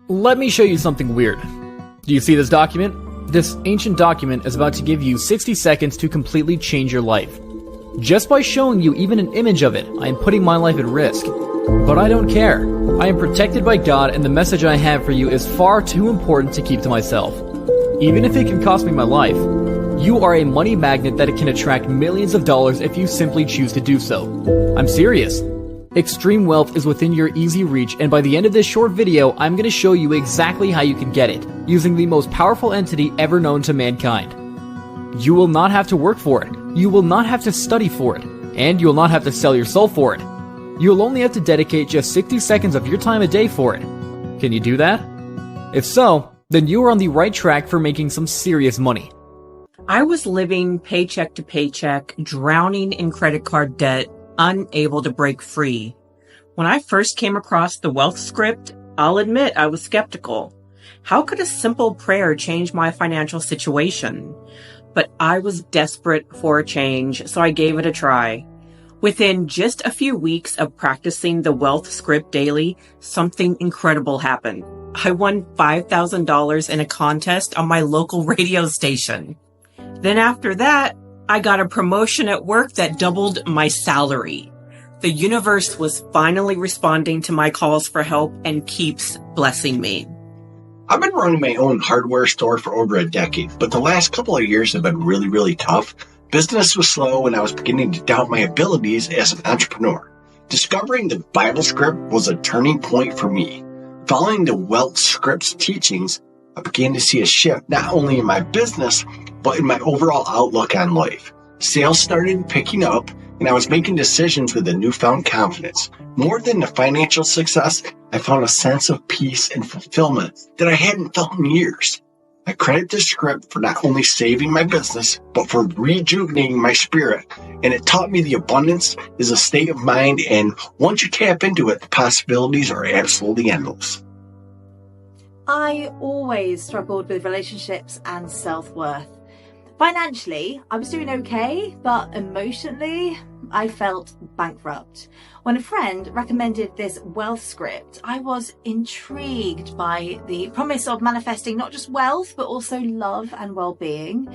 Let me show you something weird. Do you see this document? This ancient document is about to give you 60 seconds to completely change your life. Just by showing you even an image of it, I am putting my life at risk. But I don't care. I am protected by God, and the message I have for you is far too important to keep to myself. Even if it can cost me my life, you are a money magnet that can attract millions of dollars if you simply choose to do so. I'm serious. Extreme wealth is within your easy reach, and by the end of this short video, I'm going to show you exactly how you can get it, using the most powerful entity ever known to mankind. You will not have to work for it, you will not have to study for it, and you will not have to sell your soul for it. You will only have to dedicate just 60 seconds of your time a day for it. Can you do that? If so, then you are on the right track for making some serious money. I was living paycheck to paycheck, drowning in credit card debt, unable to break free. When I first came across the wealth script, I'll admit I was skeptical. How could a simple prayer change my financial situation? But I was desperate for a change, so I gave it a try. Within just a few weeks of practicing the wealth script daily, something incredible happened. I won $5,000 in a contest on my local radio station. Then after that, I got a promotion at work that doubled my salary. The universe was finally responding to my calls for help and keeps blessing me. I've been running my own hardware store for over a decade, but the last couple of years have been really tough. Business was slow and I was beginning to doubt my abilities as an entrepreneur. Discovering the Bible script was a turning point for me. Following the wealth script's teachings, I began to see a shift not only in my business, but in my overall outlook on life. Sales started picking up, and I was making decisions with a newfound confidence. More than the financial success, I found a sense of peace and fulfillment that I hadn't felt in years. I credit this script for not only saving my business, but for rejuvenating my spirit. And it taught me the abundance is a state of mind, and once you tap into it, the possibilities are absolutely endless. I always struggled with relationships and self-worth. Financially, I was doing okay, but emotionally, I felt bankrupt. When a friend recommended this wealth script, I was intrigued by the promise of manifesting not just wealth, but also love and well-being.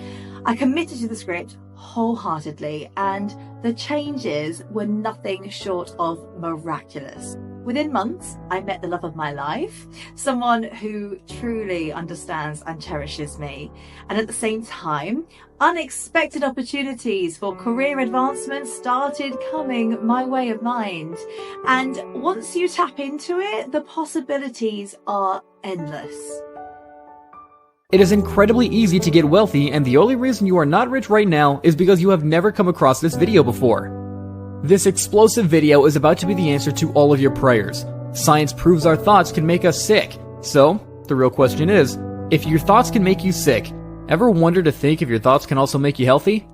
I committed to the script wholeheartedly, and the changes were nothing short of miraculous. Within months, I met the love of my life, someone who truly understands and cherishes me. And at the same time, unexpected opportunities for career advancement started coming my way of mind. And once you tap into it, the possibilities are endless. It is incredibly easy to get wealthy, and the only reason you are not rich right now is because you have never come across this video before. This explosive video is about to be the answer to all of your prayers. Science proves our thoughts can make us sick. So, the real question is, if your thoughts can make you sick, ever wonder to think if your thoughts can also make you healthy?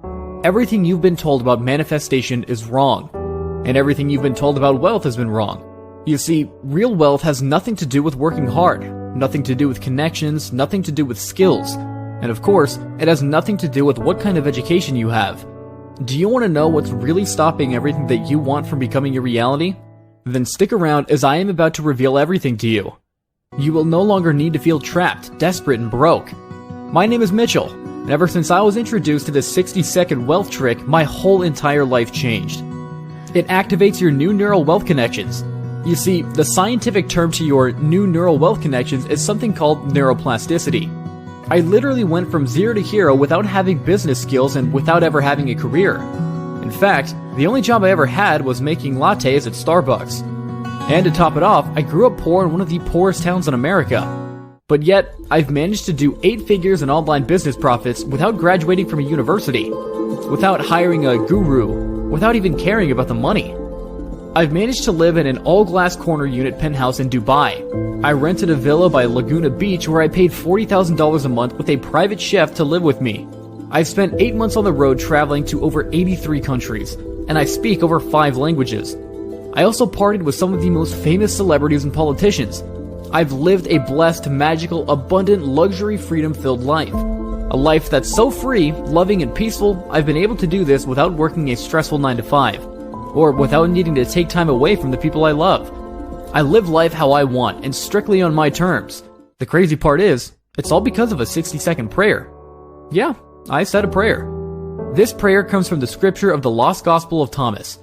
Everything you've been told about manifestation is wrong. And everything you've been told about wealth has been wrong. You see, real wealth has nothing to do with working hard, nothing to do with connections, nothing to do with skills. And of course, it has nothing to do with what kind of education you have. Do you want to know what's really stopping everything that you want from becoming your reality? Then stick around as I am about to reveal everything to you. You will no longer need to feel trapped, desperate, and broke. My name is Mitchell, and ever since I was introduced to this 60-second wealth trick, my whole entire life changed. It activates your new neural wealth connections. You see, the scientific term to your new neural wealth connections is something called neuroplasticity. I literally went from zero to hero without having business skills and without ever having a career. In fact, the only job I ever had was making lattes at Starbucks. And to top it off, I grew up poor in one of the poorest towns in America. But yet, I've managed to do 8 figures in online business profits without graduating from a university, without hiring a guru, without even caring about the money. I've managed to live in an all-glass corner unit penthouse in Dubai. I rented a villa by Laguna Beach where I paid $40,000 a month with a private chef to live with me. I've spent 8 months on the road traveling to over 83 countries, and I speak over 5 languages. I also partied with some of the most famous celebrities and politicians. I've lived a blessed, magical, abundant, luxury, freedom-filled life. A life that's so free, loving, and peaceful, I've been able to do this without working a stressful 9 to 5. Or without needing to take time away from the people I love. I live life how I want and strictly on my terms. The crazy part is, it's all because of a 60-second prayer. Yeah, I said a prayer. This prayer comes from the scripture of the Lost Gospel of Thomas.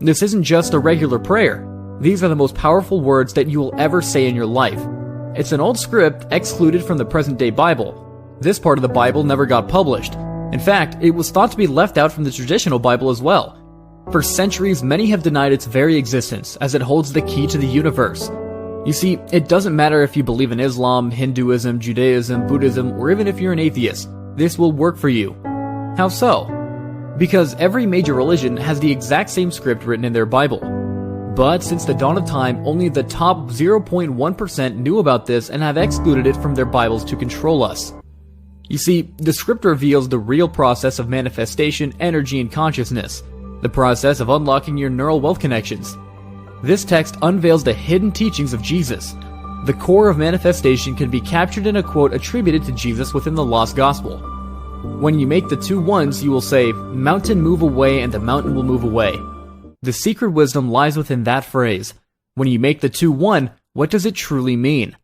This isn't just a regular prayer. These are the most powerful words that you will ever say in your life. It's an old script excluded from the present-day Bible. This part of the Bible never got published. In fact, it was thought to be left out from the traditional Bible as well. For centuries, many have denied its very existence, as it holds the key to the universe. You see, it doesn't matter if you believe in Islam, Hinduism, Judaism, Buddhism, or even if you're an atheist, this will work for you. How so? Because every major religion has the exact same script written in their Bible. But since the dawn of time, only the top 0.1% knew about this and have excluded it from their Bibles to control us. You see, the script reveals the real process of manifestation, energy, and consciousness. The process of unlocking your neural wealth connections. This text unveils the hidden teachings of Jesus. The core of manifestation can be captured in a quote attributed to Jesus within the Lost Gospel. When you make the two ones, you will say, "Mountain, move away, and the mountain will move away." The secret wisdom lies within that phrase. When you make the two one, what does it truly mean?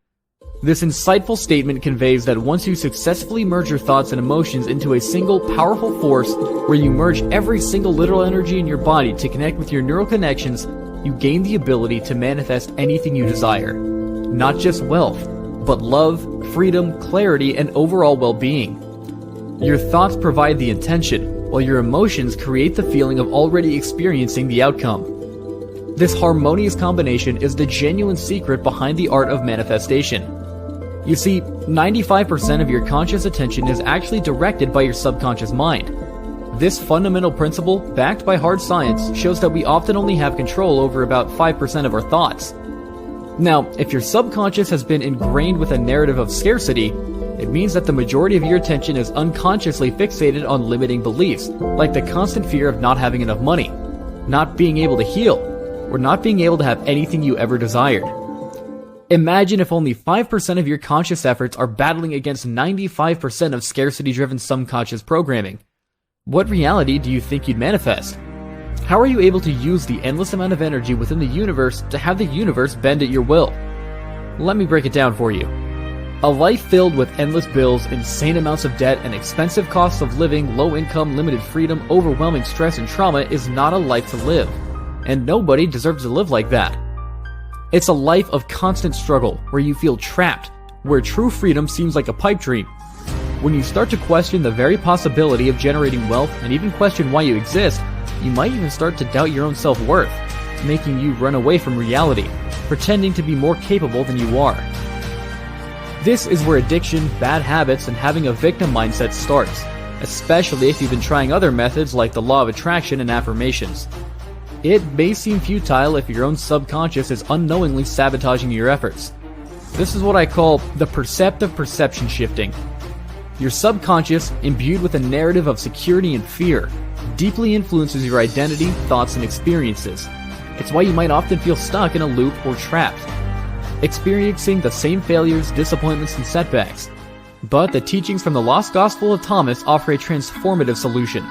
This insightful statement conveys that once you successfully merge your thoughts and emotions into a single powerful force, where you merge every single literal energy in your body to connect with your neural connections, you gain the ability to manifest anything you desire. Not just wealth, but love, freedom, clarity, and overall well-being. Your thoughts provide the intention, while your emotions create the feeling of already experiencing the outcome. This harmonious combination is the genuine secret behind the art of manifestation. You see, 95% of your conscious attention is actually directed by your subconscious mind. This fundamental principle, backed by hard science, shows that we often only have control over about 5% of our thoughts. Now, if your subconscious has been ingrained with a narrative of scarcity, it means that the majority of your attention is unconsciously fixated on limiting beliefs, like the constant fear of not having enough money, not being able to heal, or not being able to have anything you ever desired. Imagine if only 5% of your conscious efforts are battling against 95% of scarcity-driven subconscious programming. What reality do you think you'd manifest? How are you able to use the endless amount of energy within the universe to have the universe bend at your will? Let me break it down for you. A life filled with endless bills, insane amounts of debt, and expensive costs of living, low income, limited freedom, overwhelming stress, and trauma is not a life to live. And nobody deserves to live like that. It's a life of constant struggle, where you feel trapped, where true freedom seems like a pipe dream. When you start to question the very possibility of generating wealth and even question why you exist, you might even start to doubt your own self-worth, making you run away from reality, pretending to be more capable than you are. This is where addiction, bad habits, and having a victim mindset starts, especially if you've been trying other methods like the law of attraction and affirmations. It may seem futile if your own subconscious is unknowingly sabotaging your efforts. This is what I call the perceptive perception shifting. Your subconscious, imbued with a narrative of security and fear, deeply influences your identity, thoughts, and experiences. It's why you might often feel stuck in a loop or trapped, experiencing the same failures, disappointments, and setbacks. But the teachings from the Lost Gospel of Thomas offer a transformative solution.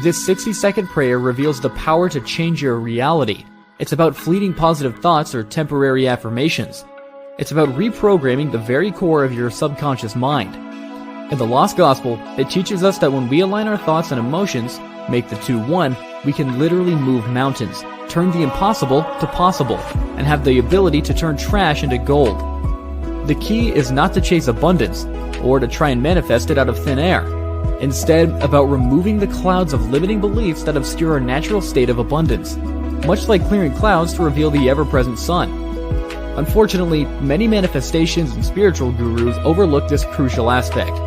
This 60-second prayer reveals the power to change your reality. It's about fleeting positive thoughts or temporary affirmations. It's about reprogramming the very core of your subconscious mind. In the Lost Gospel, it teaches us that when we align our thoughts and emotions, make the two one, we can literally move mountains, turn the impossible to possible, and have the ability to turn trash into gold. The key is not to chase abundance, or to try and manifest it out of thin air. Instead, about removing the clouds of limiting beliefs that obscure our natural state of abundance, much like clearing clouds to reveal the ever-present sun. Unfortunately, many manifestations and spiritual gurus overlook this crucial aspect.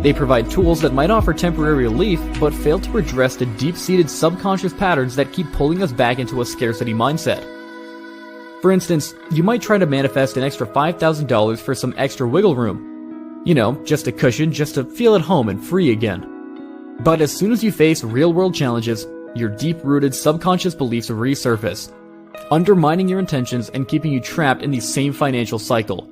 They provide tools that might offer temporary relief, but fail to address the deep-seated subconscious patterns that keep pulling us back into a scarcity mindset. For instance, you might try to manifest an extra $5,000 for some extra wiggle room. You know, just a cushion, just to feel at home and free again. But as soon as you face real-world challenges, your deep-rooted subconscious beliefs resurface, undermining your intentions and keeping you trapped in the same financial cycle.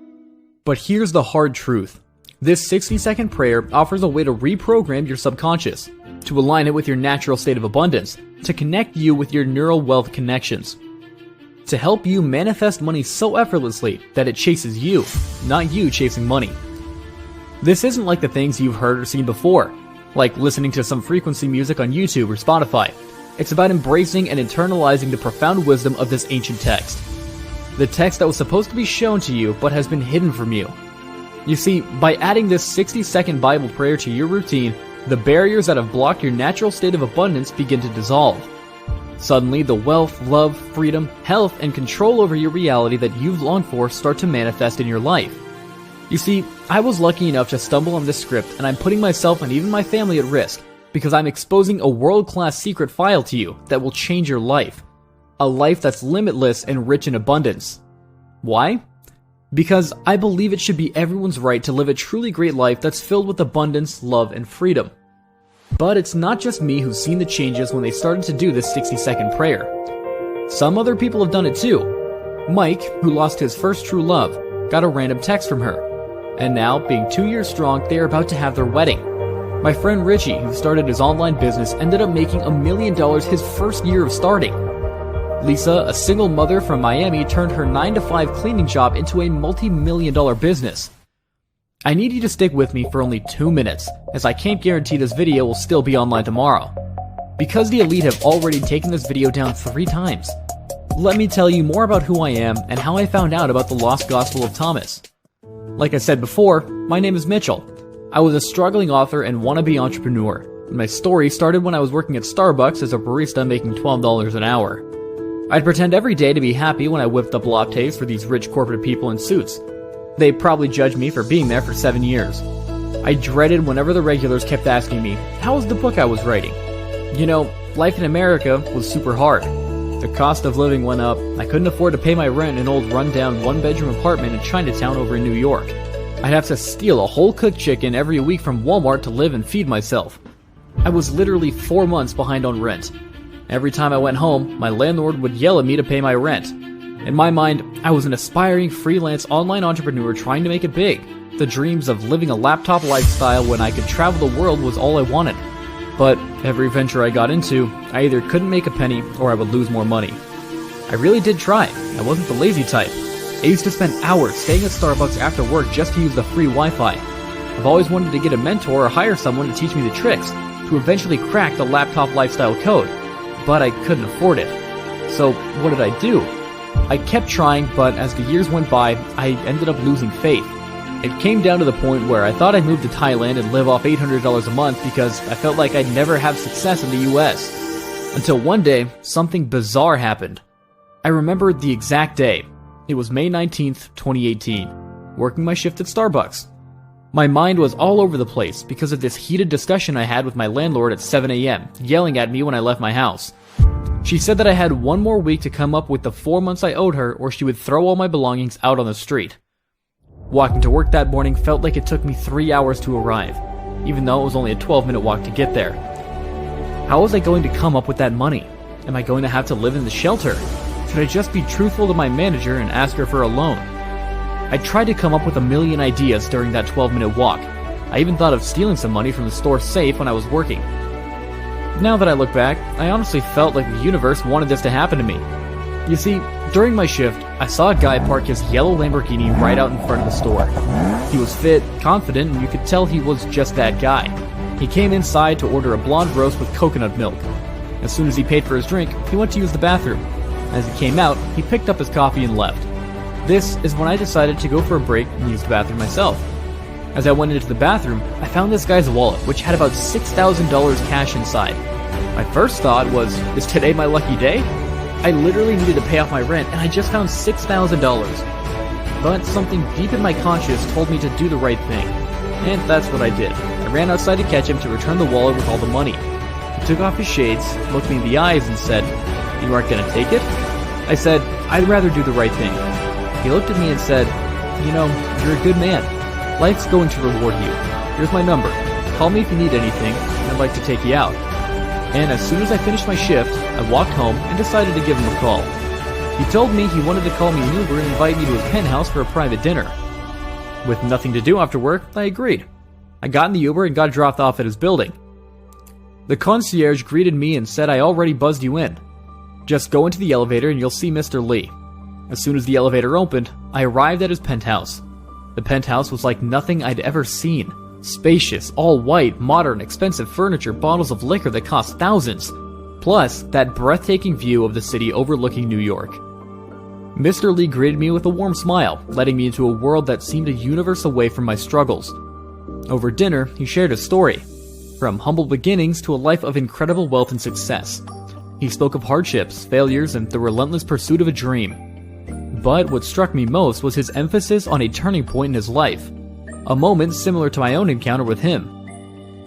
But here's the hard truth. This 60-second prayer offers a way to reprogram your subconscious, to align it with your natural state of abundance, to connect you with your neural wealth connections. to help you manifest money so effortlessly that it chases you, not you chasing money. This isn't like the things you've heard or seen before, like listening to some frequency music on YouTube or Spotify. It's about embracing and internalizing the profound wisdom of this ancient text. The text that was supposed to be shown to you but has been hidden from you. You see, by adding this 60-second Bible prayer to your routine, the barriers that have blocked your natural state of abundance begin to dissolve. Suddenly, the wealth, love, freedom, health, and control over your reality that you've longed for start to manifest in your life. You see, I was lucky enough to stumble on this script, and I'm putting myself and even my family at risk because I'm exposing a world-class secret file to you that will change your life. A life that's limitless and rich in abundance. Why? Because I believe it should be everyone's right to live a truly great life that's filled with abundance, love, and freedom. But it's not just me who's seen the changes when they started to do this 60-second prayer. Some other people have done it too. Mike, who lost his first true love, got a random text from her. And now, being 2 years strong, they are about to have their wedding. My friend Richie, who started his online business, ended up making $1 million his first year of starting. Lisa, a single mother from Miami, turned her 9-to-5 cleaning job into a multi-million-dollar business. I need you to stick with me for only 2 minutes, as I can't guarantee this video will still be online tomorrow. Because the elite have already taken this video down 3 times. Let me tell you more about who I am and how I found out about the Lost Gospel of Thomas. Like I said before, my name is Mitchell. I was a struggling author and wannabe entrepreneur, and my story started when I was working at Starbucks as a barista making $12 an hour. I'd pretend every day to be happy when I whipped up lattes for these rich corporate people in suits. They probably judged me for being there for 7 years. I dreaded whenever the regulars kept asking me, how was the book I was writing? You know, life in America was super hard. The cost of living went up, I couldn't afford to pay my rent in an old rundown one-bedroom apartment in Chinatown over in New York. I'd have to steal a whole cooked chicken every week from Walmart to live and feed myself. I was literally 4 months behind on rent. Every time I went home, my landlord would yell at me to pay my rent. In my mind, I was an aspiring freelance online entrepreneur trying to make it big. The dreams of living a laptop lifestyle when I could travel the world was all I wanted. But every venture I got into, I either couldn't make a penny or I would lose more money. I really did try. I wasn't the lazy type. I used to spend hours staying at Starbucks after work just to use the free Wi-Fi. I've always wanted to get a mentor or hire someone to teach me the tricks, to eventually crack the laptop lifestyle code. But I couldn't afford it. So what did I do? I kept trying, but as the years went by, I ended up losing faith. It came down to the point where I thought I'd move to Thailand and live off $800 a month because I felt like I'd never have success in the US. Until one day, something bizarre happened. I remember the exact day. It was May 19th, 2018, working my shift at Starbucks. My mind was all over the place because of this heated discussion I had with my landlord at 7 a.m., yelling at me when I left my house. She said that I had 1 more week to come up with the 4 months I owed her or she would throw all my belongings out on the street. Walking to work that morning felt like it took me 3 hours to arrive, even though it was only a 12-minute walk to get there. How was I going to come up with that money? Am I going to have to live in the shelter? Should I just be truthful to my manager and ask her for a loan? I tried to come up with a million ideas during that 12-minute walk. I even thought of stealing some money from the store safe when I was working. Now that I look back, I honestly felt like the universe wanted this to happen to me. You see, during my shift, I saw a guy park his yellow Lamborghini right out in front of the store. He was fit, confident, and you could tell he was just that guy. He came inside to order a blonde roast with coconut milk. As soon as he paid for his drink, he went to use the bathroom. As he came out, he picked up his coffee and left. This is when I decided to go for a break and use the bathroom myself. As I went into the bathroom, I found this guy's wallet, which had about $6,000 cash inside. My first thought was, is today my lucky day? I literally needed to pay off my rent, and I just found $6,000. But something deep in my conscience told me to do the right thing. And that's what I did. I ran outside to catch him to return the wallet with all the money. He took off his shades, looked me in the eyes, and said, "You aren't going to take it?" I said, "I'd rather do the right thing." He looked at me and said, "You know, you're a good man. Life's going to reward you. Here's my number. Call me if you need anything. I'd like to take you out." And as soon as I finished my shift, I walked home and decided to give him a call. He told me he wanted to call me an Uber and invite me to his penthouse for a private dinner. With nothing to do after work, I agreed. I got in the Uber and got dropped off at his building. The concierge greeted me and said I already buzzed you in. Just go into the elevator and you'll see Mr. Lee. As soon as the elevator opened, I arrived at his penthouse. The penthouse was like nothing I'd ever seen. Spacious, all white, modern, expensive furniture, bottles of liquor that cost thousands. Plus, that breathtaking view of the city overlooking New York. Mr. Lee greeted me with a warm smile, letting me into a world that seemed a universe away from my struggles. Over dinner, he shared his story. From humble beginnings to a life of incredible wealth and success. He spoke of hardships, failures, and the relentless pursuit of a dream. But what struck me most was his emphasis on a turning point in his life. A moment similar to my own encounter with him.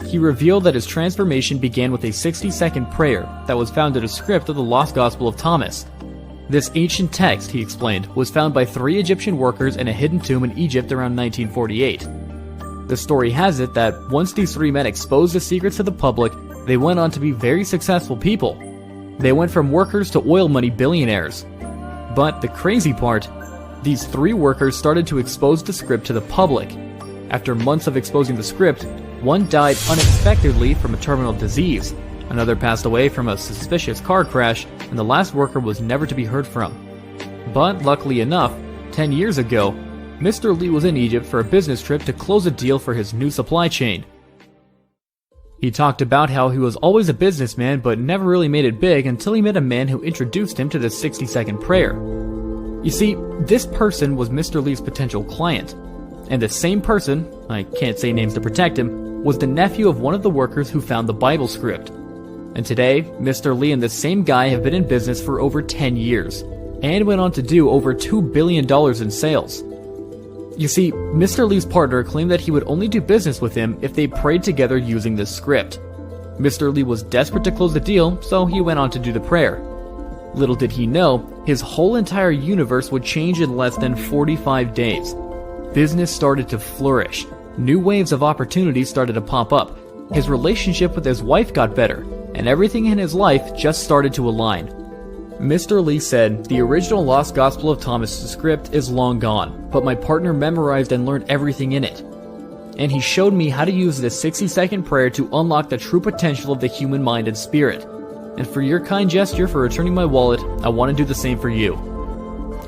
He revealed that his transformation began with a 60-second prayer that was found in a script of the Lost Gospel of Thomas. This ancient text, he explained, was found by 3 Egyptian workers in a hidden tomb in Egypt around 1948. The story has it that once these 3 men exposed the secrets to the public, they went on to be very successful people. They went from workers to oil money billionaires. But the crazy part, these 3 workers started to expose the script to the public. After months of exposing the script, one died unexpectedly from a terminal disease, another passed away from a suspicious car crash, and the last worker was never to be heard from. But luckily enough, 10 years ago, Mr. Lee was in Egypt for a business trip to close a deal for his new supply chain. He talked about how he was always a businessman but never really made it big until he met a man who introduced him to the 60-second prayer. You see, this person was Mr. Lee's potential client. And the same person, I can't say names to protect him, was the nephew of one of the workers who found the Bible script. And today, Mr. Lee and the same guy have been in business for over 10 years, and went on to do over $2 billion in sales. You see, Mr. Lee's partner claimed that he would only do business with him if they prayed together using this script. Mr. Lee was desperate to close the deal, so he went on to do the prayer. Little did he know, his whole entire universe would change in less than 45 days. Business started to flourish. New waves of opportunities started to pop up. His relationship with his wife got better, and everything in his life just started to align. Mr. Lee said, "The original Lost Gospel of Thomas script is long gone, but my partner memorized and learned everything in it. And he showed me how to use this 60-second prayer to unlock the true potential of the human mind and spirit. And for your kind gesture for returning my wallet, I want to do the same for you."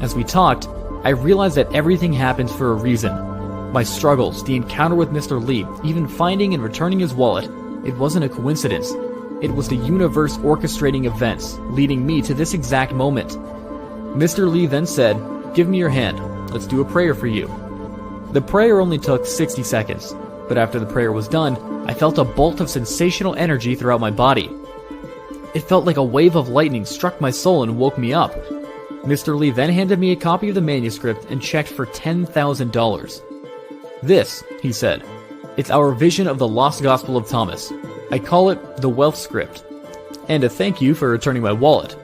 As we talked, I realized that everything happens for a reason. My struggles, the encounter with Mr. Lee, even finding and returning his wallet, it wasn't a coincidence. It was the universe orchestrating events, leading me to this exact moment. Mr. Lee then said, "Give me your hand. Let's do a prayer for you." The prayer only took 60 seconds, but after the prayer was done, I felt a bolt of sensational energy throughout my body. It felt like a wave of lightning struck my soul and woke me up. Mr. Lee then handed me a copy of the manuscript and checked for $10,000. "This," he said, "it's our vision of the Lost Gospel of Thomas. I call it the Wealth Script. And a thank you for returning my wallet.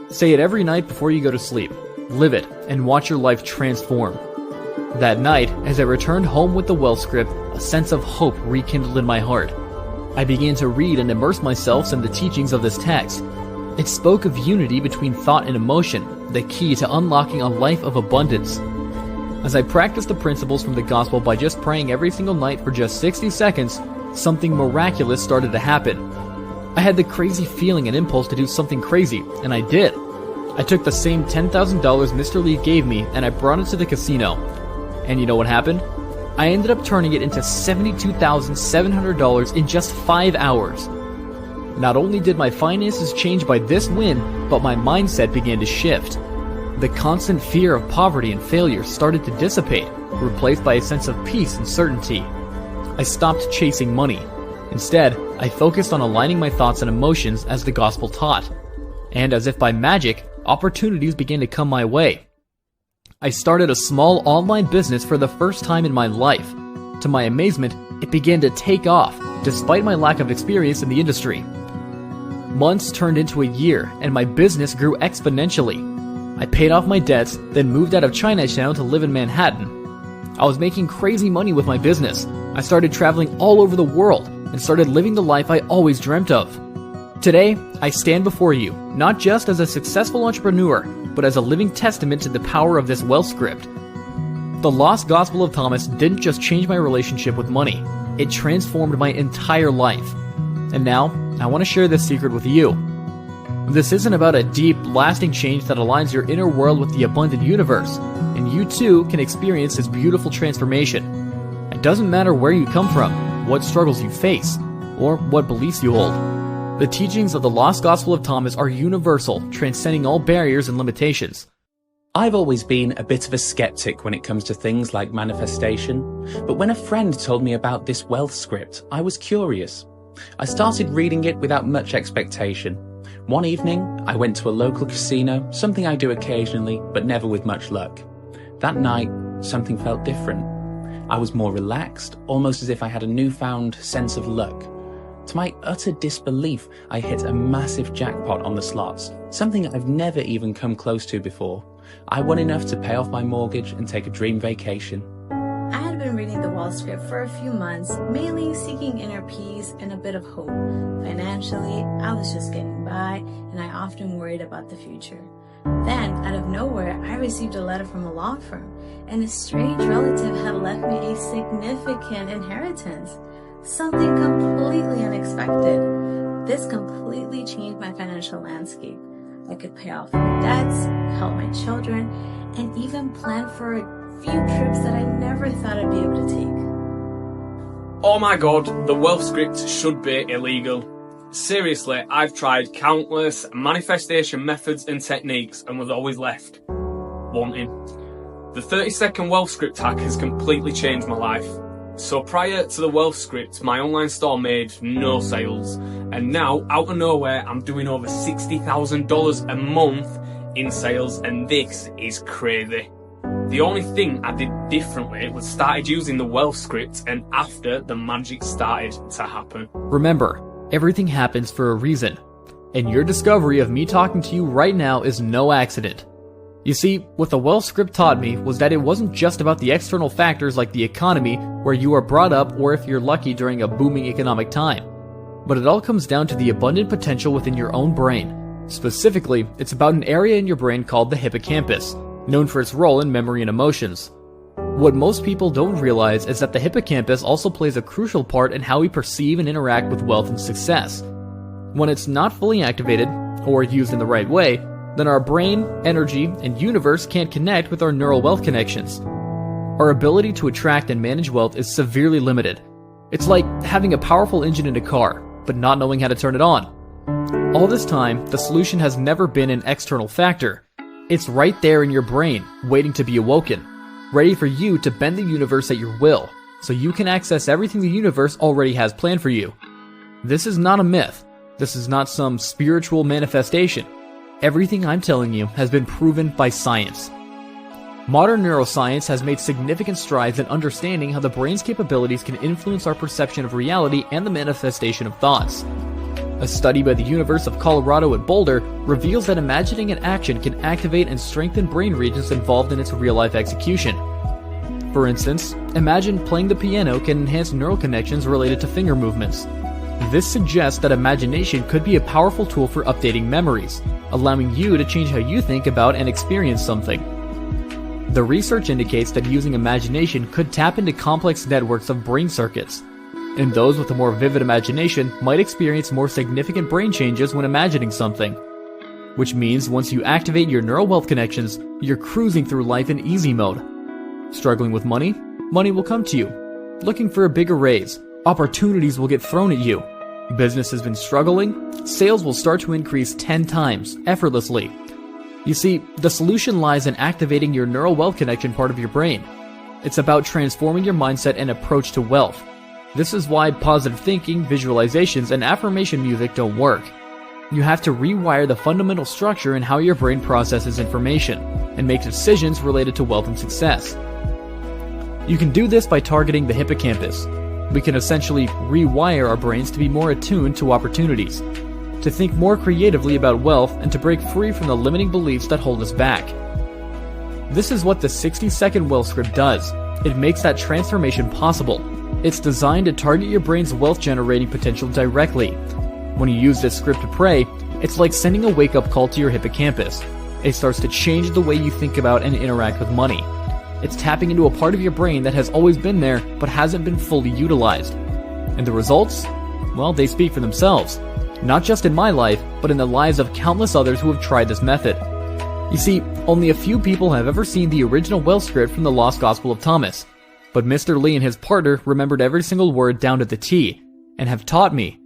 Say it every night before you go to sleep. Live it, and watch your life transform." That night, as I returned home with the Wealth Script, a sense of hope rekindled in my heart. I began to read and immerse myself in the teachings of this text. It spoke of unity between thought and emotion, the key to unlocking a life of abundance. As I practiced the principles from the gospel by just praying every single night for just 60 seconds, something miraculous started to happen. I had the crazy feeling and impulse to do something crazy, and I did. I took the same $10,000 Mr. Lee gave me and I brought it to the casino. And you know what happened? I ended up turning it into $72,700 in just 5 hours. Not only did my finances change by this win, but my mindset began to shift. The constant fear of poverty and failure started to dissipate, replaced by a sense of peace and certainty. I stopped chasing money. Instead, I focused on aligning my thoughts and emotions as the gospel taught. And as if by magic, opportunities began to come my way. I started a small online business for the first time in my life. To my amazement, it began to take off, despite my lack of experience in the industry. Months turned into a year, and my business grew exponentially. I paid off my debts, then moved out of Chinatown to live in Manhattan. I was making crazy money with my business. I started traveling all over the world, and started living the life I always dreamt of. Today, I stand before you, not just as a successful entrepreneur, but as a living testament to the power of this wealth script. The Lost Gospel of Thomas didn't just change my relationship with money, it transformed my entire life. And now, I want to share this secret with you. This isn't about a deep, lasting change that aligns your inner world with the abundant universe, and you too can experience this beautiful transformation. It doesn't matter where you come from, what struggles you face, or what beliefs you hold. The teachings of the Lost Gospel of Thomas are universal, transcending all barriers and limitations. I've always been a bit of a skeptic when it comes to things like manifestation, but when a friend told me about this wealth script, I was curious. I started reading it without much expectation. One evening, I went to a local casino, something I do occasionally, but never with much luck. That night, something felt different. I was more relaxed, almost as if I had a newfound sense of luck. To my utter disbelief, I hit a massive jackpot on the slots, something I've never even come close to before. I won enough to pay off my mortgage and take a dream vacation. I had been reading the wealth script for a few months, mainly seeking inner peace and a bit of hope. Financially, I was just getting by, and I often worried about the future. Then, out of nowhere, I received a letter from a law firm, and a strange relative had left me a significant inheritance. Something completely unexpected. This completely changed my financial landscape. I could pay off my debts, help my children, and even plan for a few trips that I never thought I'd be able to take. Oh my god, the wealth script should be illegal. Seriously, I've tried countless manifestation methods and techniques and was always left wanting. The 30-second wealth script hack has completely changed my life. So prior to the wealth script, my online store made no sales, and now, out of nowhere, I'm doing over $60,000 a month in sales, and this is crazy. The only thing I did differently was started using the wealth script, and after, the magic started to happen. Remember, everything happens for a reason, and your discovery of me talking to you right now is no accident. You see, what the wealth script taught me was that it wasn't just about the external factors like the economy, where you are brought up, or if you're lucky during a booming economic time. But it all comes down to the abundant potential within your own brain. Specifically, it's about an area in your brain called the hippocampus, known for its role in memory and emotions. What most people don't realize is that the hippocampus also plays a crucial part in how we perceive and interact with wealth and success. When it's not fully activated, or used in the right way, then our brain, energy, and universe can't connect with our neural wealth connections. Our ability to attract and manage wealth is severely limited. It's like having a powerful engine in a car, but not knowing how to turn it on. All this time, the solution has never been an external factor. It's right there in your brain, waiting to be awoken, ready for you to bend the universe at your will, so you can access everything the universe already has planned for you. This is not a myth. This is not some spiritual manifestation. Everything I'm telling you has been proven by science. Modern neuroscience has made significant strides in understanding how the brain's capabilities can influence our perception of reality and the manifestation of thoughts. A study by the University of Colorado at Boulder reveals that imagining an action can activate and strengthen brain regions involved in its real-life execution. For instance, imagine playing the piano can enhance neural connections related to finger movements. This suggests that imagination could be a powerful tool for updating memories, allowing you to change how you think about and experience something. The research indicates that using imagination could tap into complex networks of brain circuits, and those with a more vivid imagination might experience more significant brain changes when imagining something. Which means once you activate your neural wealth connections, you're cruising through life in easy mode. Struggling with money? Money will come to you. Looking for a bigger raise? Opportunities will get thrown at you. Business has been struggling? Sales will start to increase 10 times, effortlessly. You see, the solution lies in activating your neural wealth connection part of your brain. It's about transforming your mindset and approach to wealth. This is why positive thinking, visualizations, and affirmation music don't work. You have to rewire the fundamental structure in how your brain processes information, and make decisions related to wealth and success. You can do this by targeting the hippocampus. We can essentially rewire our brains to be more attuned to opportunities, to think more creatively about wealth, and to break free from the limiting beliefs that hold us back. This is what the 60-second wealth script does. It makes that transformation possible. It's designed to target your brain's wealth-generating potential directly. When you use this script to pray, it's like sending a wake-up call to your hippocampus. It starts to change the way you think about and interact with money. It's tapping into a part of your brain that has always been there but hasn't been fully utilized. And the results? Well, they speak for themselves. Not just in my life, but in the lives of countless others who have tried this method. You see, only a few people have ever seen the original wealth script from the Lost Gospel of Thomas, but Mr. Lee and his partner remembered every single word down to the T, and have taught me.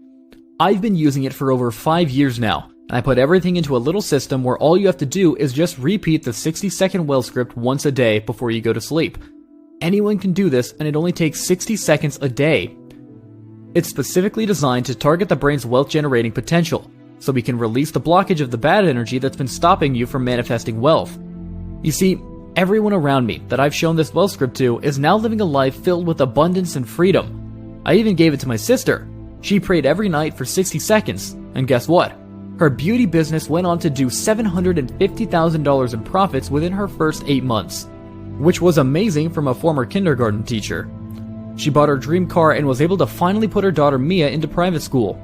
I've been using it for over 5 years now, and I put everything into a little system where all you have to do is just repeat the 60-second wealth script once a day before you go to sleep. Anyone can do this, and it only takes 60 seconds a day. It's specifically designed to target the brain's wealth-generating potential, so we can release the blockage of the bad energy that's been stopping you from manifesting wealth. You see, everyone around me that I've shown this wealth script to is now living a life filled with abundance and freedom. I even gave it to my sister. She prayed every night for 60 seconds, and guess what? Her beauty business went on to do $750,000 in profits within her first 8 months, which was amazing from a former kindergarten teacher. She bought her dream car and was able to finally put her daughter Mia into private school.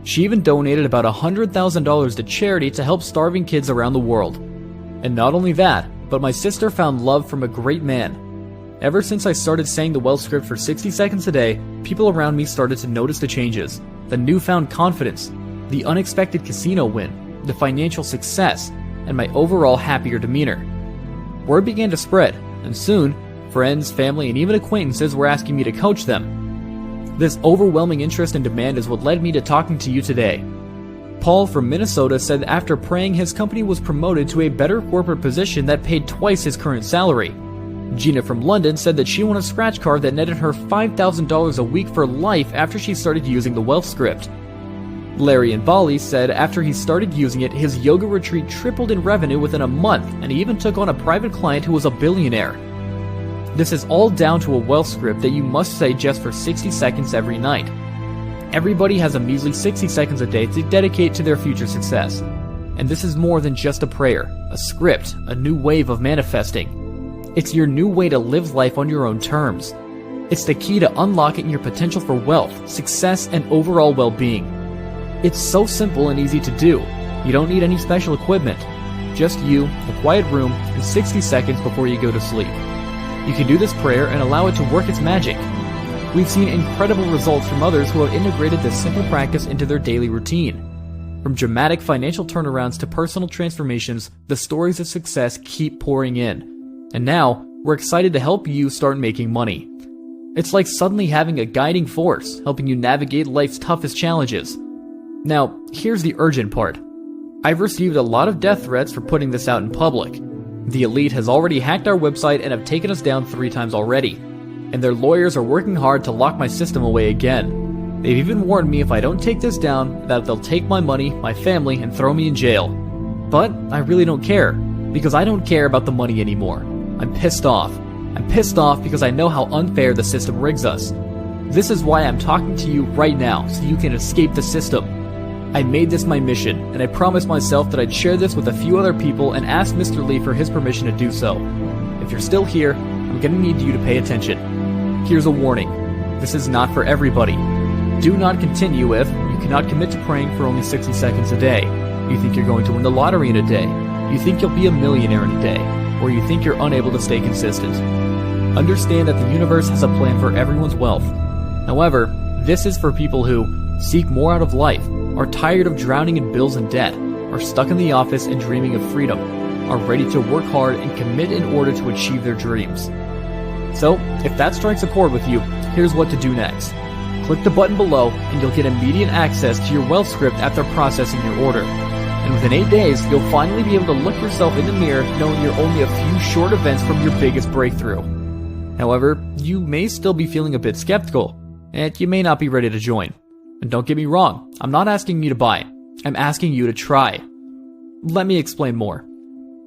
She even donated about $100,000 to charity to help starving kids around the world. And not only that, but my sister found love from a great man. Ever since I started saying the wealth script for 60 seconds a day, people around me started to notice the changes, the newfound confidence, the unexpected casino win, the financial success, and my overall happier demeanor. Word began to spread, and soon, friends, family, and even acquaintances were asking me to coach them. This overwhelming interest and demand is what led me to talking to you today. Paul from Minnesota said after praying his company was promoted to a better corporate position that paid twice his current salary. Gina from London said that she won a scratch card that netted her $5,000 a week for life after she started using the wealth script. Larry in Bali said after he started using it, his yoga retreat tripled in revenue within a month, and he even took on a private client who was a billionaire. This is all down to a wealth script that you must say just for 60 seconds every night. Everybody has a measly 60 seconds a day to dedicate to their future success. And this is more than just a prayer, a script, a new wave of manifesting. It's your new way to live life on your own terms. It's the key to unlocking your potential for wealth, success, and overall well-being. It's so simple and easy to do. You don't need any special equipment. Just you, a quiet room, and 60 seconds before you go to sleep. You can do this prayer and allow it to work its magic. We've seen incredible results from others who have integrated this simple practice into their daily routine. From dramatic financial turnarounds to personal transformations, the stories of success keep pouring in. And now, we're excited to help you start making money. It's like suddenly having a guiding force, helping you navigate life's toughest challenges. Now, here's the urgent part. I've received a lot of death threats for putting this out in public. The elite has already hacked our website and have taken us down 3 times already. And their lawyers are working hard to lock my system away again. They've even warned me if I don't take this down, that they'll take my money, my family, and throw me in jail. But I really don't care, because I don't care about the money anymore. I'm pissed off. I'm pissed off because I know how unfair the system rigs us. This is why I'm talking to you right now, so you can escape the system. I made this my mission, and I promised myself that I'd share this with a few other people and ask Mr. Lee for his permission to do so. If you're still here, I'm gonna need you to pay attention. Here's a warning. This is not for everybody. Do not continue if you cannot commit to praying for only 60 seconds a day. You think you're going to win the lottery in a day. You think you'll be a millionaire in a day. Or you think you're unable to stay consistent. Understand that the universe has a plan for everyone's wealth. However, this is for people who seek more out of life, are tired of drowning in bills and debt, are stuck in the office and dreaming of freedom, are ready to work hard and commit in order to achieve their dreams. So, if that strikes a chord with you, here's what to do next. Click the button below and you'll get immediate access to your wealth script after processing your order. And within 8 days, you'll finally be able to look yourself in the mirror knowing you're only a few short events from your biggest breakthrough. However, you may still be feeling a bit skeptical, and you may not be ready to join. And don't get me wrong, I'm not asking you to buy. I'm asking you to try. Let me explain more.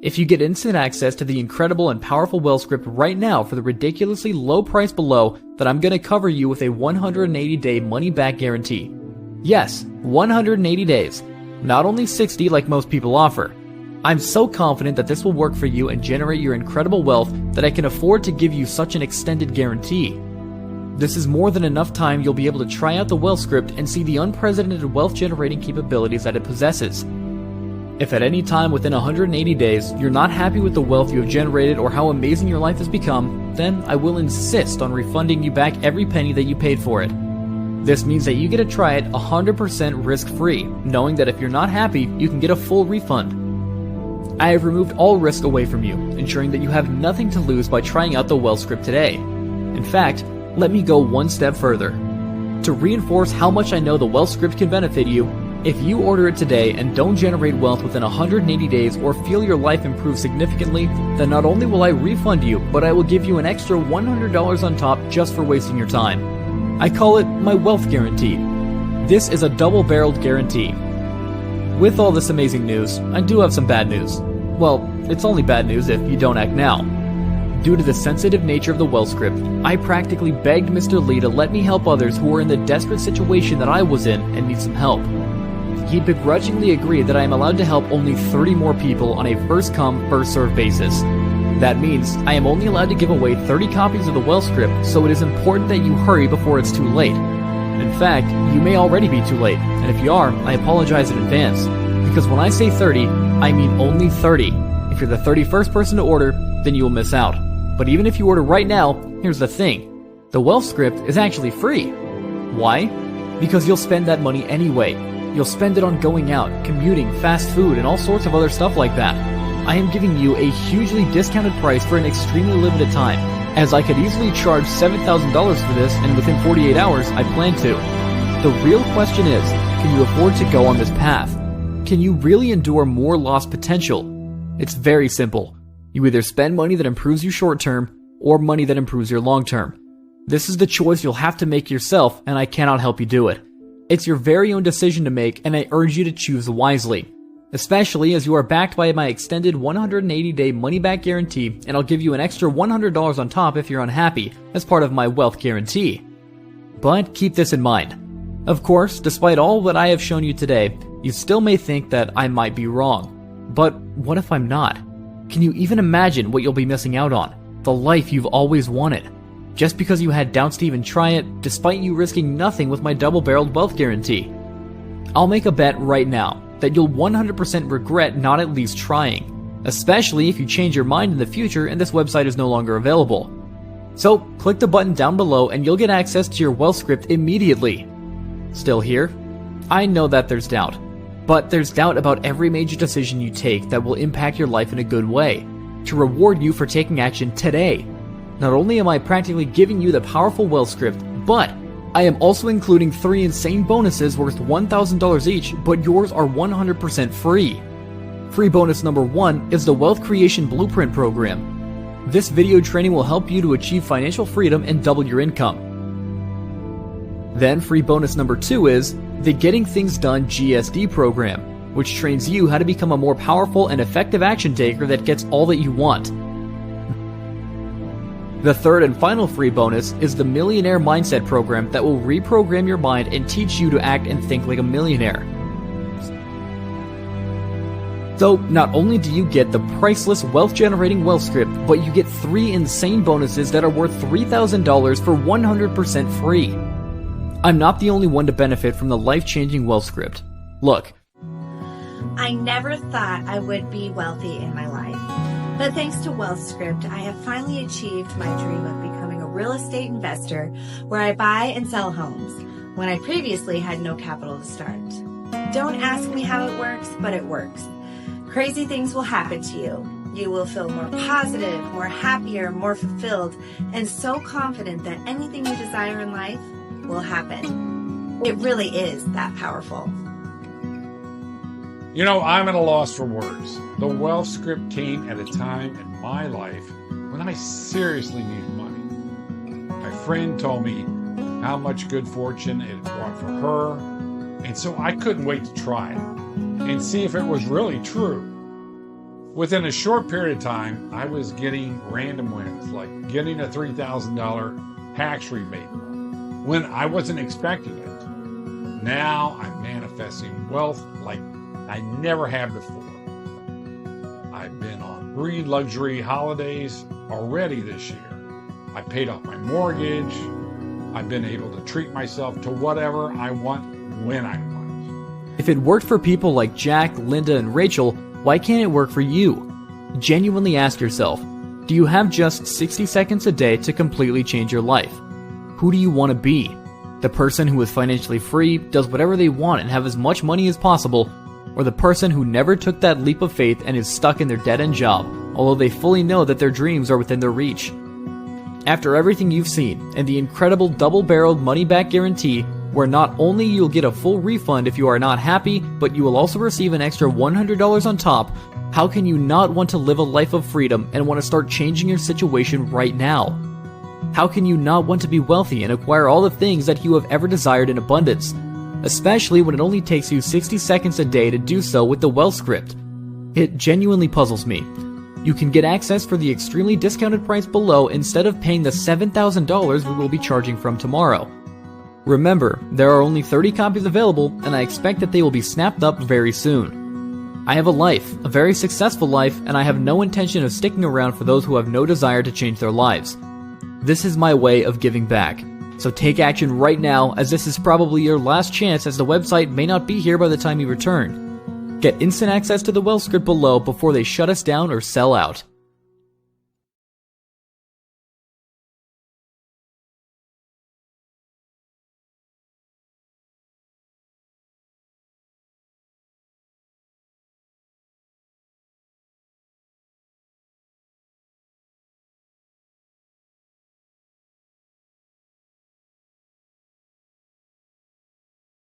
If you get instant access to the incredible and powerful wealth script right now for the ridiculously low price below, then I'm going to cover you with a 180-day money-back guarantee. Yes, 180 days. Not only 60 like most people offer. I'm so confident that this will work for you and generate your incredible wealth that I can afford to give you such an extended guarantee. This is more than enough time you'll be able to try out the wealth script and see the unprecedented wealth-generating capabilities that it possesses. If at any time within 180 days you're not happy with the wealth you have generated or how amazing your life has become, then I will insist on refunding you back every penny that you paid for it. This means that you get to try it 100% risk-free, knowing that if you're not happy, you can get a full refund. I have removed all risk away from you, ensuring that you have nothing to lose by trying out the Wealth Script today. In fact, let me go one step further. To reinforce how much I know the Wealth Script can benefit you, if you order it today and don't generate wealth within 180 days or feel your life improve significantly, then not only will I refund you, but I will give you an extra $100 on top just for wasting your time. I call it my Wealth Guarantee. This is a double-barreled guarantee. With all this amazing news, I do have some bad news. Well, it's only bad news if you don't act now. Due to the sensitive nature of the Wealth Script, I practically begged Mr. Lee to let me help others who were in the desperate situation that I was in and need some help. He begrudgingly agreed that I am allowed to help only 30 more people on a first-come, first-served basis. That means I am only allowed to give away 30 copies of the Wealth Script, so it is important that you hurry before it's too late. In fact, you may already be too late, and if you are, I apologize in advance. Because when I say 30, I mean only 30. If you're the 31st person to order, then you will miss out. But even if you order right now, here's the thing. The Wealth Script is actually free. Why? Because you'll spend that money anyway. You'll spend it on going out, commuting, fast food, and all sorts of other stuff like that. I am giving you a hugely discounted price for an extremely limited time, as I could easily charge $7,000 for this, and within 48 hours, I plan to. The real question is, can you afford to go on this path? Can you really endure more lost potential? It's very simple. You either spend money that improves you short term, or money that improves your long term. This is the choice you'll have to make yourself, and I cannot help you do it. It's your very own decision to make, and I urge you to choose wisely. Especially as you are backed by my extended 180-day money-back guarantee, and I'll give you an extra $100 on top if you're unhappy, as part of my Wealth Guarantee. But keep this in mind. Of course, despite all that I have shown you today, you still may think that I might be wrong. But what if I'm not? Can you even imagine what you'll be missing out on? The life you've always wanted. Just because you had doubts to even try it, despite you risking nothing with my double-barreled wealth guarantee. I'll make a bet right now that you'll 100% regret not at least trying, especially if you change your mind in the future and this website is no longer available. So, click the button down below and you'll get access to your Wealth Script immediately. Still here? I know that there's doubt, but there's doubt about every major decision you take that will impact your life in a good way, to reward you for taking action today. Not only am I practically giving you the powerful Wealth Script, but I am also including 3 insane bonuses worth $1,000 each, but yours are 100% free. Free bonus number 1 is the Wealth Creation Blueprint Program. This video training will help you to achieve financial freedom and double your income. Then free bonus number 2 is the Getting Things Done GSD program, which trains you how to become a more powerful and effective action taker that gets all that you want. The third and final free bonus is the Millionaire Mindset program that will reprogram your mind and teach you to act and think like a millionaire. So, not only do you get the priceless wealth-generating Wealth Script, but you get 3 insane bonuses that are worth $3,000 for 100% free. I'm not the only one to benefit from the life-changing Wealth Script. Look. I never thought I would be wealthy in my life. But thanks to Wealth Script, I have finally achieved my dream of becoming a real estate investor where I buy and sell homes when I previously had no capital to start. Don't ask me how it works, but it works. Crazy things will happen to you. You will feel more positive, more happier, more fulfilled, and so confident that anything you desire in life will happen. It really is that powerful. You know, I'm at a loss for words. The Wealth Script came at a time in my life when I seriously needed money. My friend told me how much good fortune it brought for her, and so I couldn't wait to try it and see if it was really true. Within a short period of time, I was getting random wins, like getting a $3,000 tax rebate when I wasn't expecting it. Now I'm manifesting wealth like I never have before. I've been on 3 luxury holidays already this year. I paid off my mortgage. I've been able to treat myself to whatever I want when I want. If it worked for people like Jack, Linda, and Rachel, why can't it work for you? Genuinely ask yourself, do you have just 60 seconds a day to completely change your life? Who do you want to be? The person who is financially free, does whatever they want and have as much money as possible, or the person who never took that leap of faith and is stuck in their dead-end job, although they fully know that their dreams are within their reach. After everything you've seen, and the incredible double-barreled money-back guarantee, where not only you'll get a full refund if you are not happy, but you will also receive an extra $100 on top, how can you not want to live a life of freedom and want to start changing your situation right now? How can you not want to be wealthy and acquire all the things that you have ever desired in abundance? Especially when it only takes you 60 seconds a day to do so with the Wealth Script. It genuinely puzzles me. You can get access for the extremely discounted price below instead of paying the $7,000 we will be charging from tomorrow. Remember, there are only 30 copies available, and I expect that they will be snapped up very soon. I have a life, a very successful life, and I have no intention of sticking around for those who have no desire to change their lives. This is my way of giving back. So take action right now, as this is probably your last chance, as the website may not be here by the time you return. Get instant access to the Wealth Script below before they shut us down or sell out.